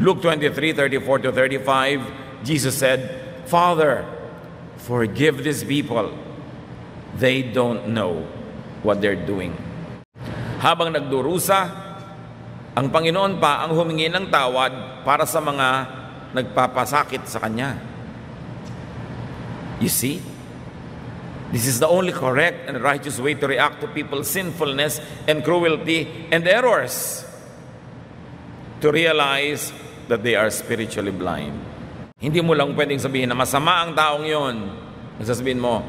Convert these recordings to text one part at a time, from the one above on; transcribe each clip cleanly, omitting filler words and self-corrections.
Luke 23:34-35, Jesus said, Father, forgive these people. They don't know what they're doing. Habang nagdurusa, ang Panginoon pa ang humingi ng tawad para sa mga nagpapasakit sa Kanya. You see? This is the only correct and righteous way to react to people's sinfulness and cruelty and errors. To realize that they are spiritually blind. Hindi mo lang pwedeng sabihin na masama ang taong yon. Sasabihin mo,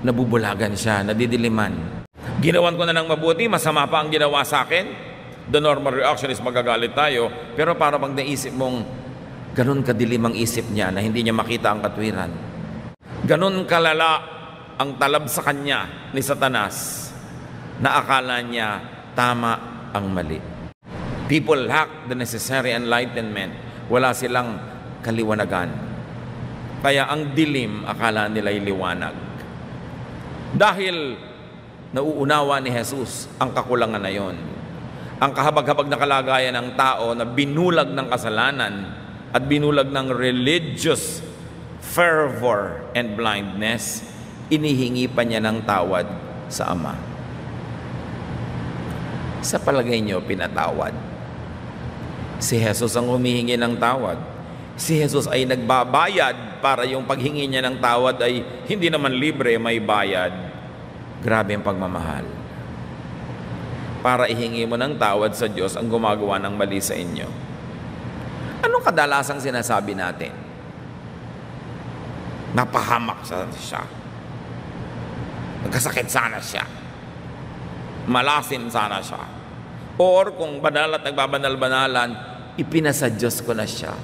nabubulagan siya, nadidiliman. Ginawan ko na ng mabuti, masama pa ang ginawa sa akin. The normal reaction is magagalit tayo. Pero para pag naisip mong, ganun kadilim ang isip niya na hindi niya makita ang katwiran. Ganun kalala ang talab sa kanya ni Satanas na akala niya tama ang mali. People lack the necessary enlightenment. Wala silang kaliwanagan. Kaya ang dilim, akala nila'y liwanag. Dahil nauunawa ni Jesus ang kakulangan na yon. Ang kahabag-habag na kalagayan ng tao na binulag ng kasalanan at binulag ng religious fervor and blindness, inihingi pa niya ng tawad sa Ama. Sa palagay niyo, pinatawad? Si Jesus ang humihingi ng tawad. Si Jesus ay nagbabayad para yung paghingi niya ng tawad ay hindi naman libre, may bayad. Grabe ang pagmamahal. Para ihingi mo ng tawad sa Diyos ang gumagawa ng mali sa inyo. Anong kadalasang sinasabi natin? Napahamak siya. Nagkasakit sana siya. Malasin sana siya. Or kung banal at nagbabanal-banalan, ipinasa Diyos ko na siya.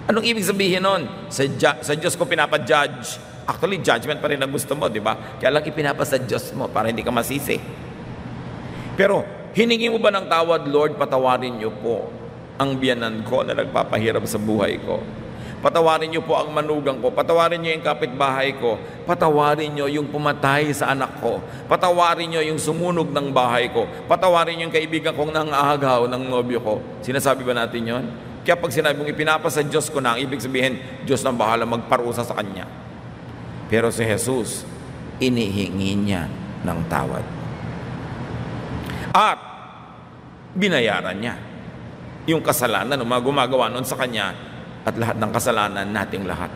Anong ibig sabihin nun? Sa Diyos ko pinapa-judge. Actually, judgment pa rin ang gusto mo, di ba? Kaya lang ipinapasa Diyos mo para hindi ka masisi. Pero, hiningi mo ba ng tawad, Lord, patawarin niyo po ang biyanan ko na nagpapahirap sa buhay ko. Patawarin niyo po ang manugang ko. Patawarin niyo yung kapitbahay ko. Patawarin niyo yung pumatay sa anak ko. Patawarin niyo yung sumunog ng bahay ko. Patawarin niyo yung kaibigan kong nangahagaw ng nobyo ko. Sinasabi ba natin yon? Kaya pag sinabi mong ipinapasa Diyos ko na, ang ibig sabihin, Diyos nang bahala magparusa sa Kanya. Pero si Jesus, inihingi niya ng tawad. At binayaran niya yung kasalanan ng mga gumagawa noon sa Kanya at lahat ng kasalanan nating lahat.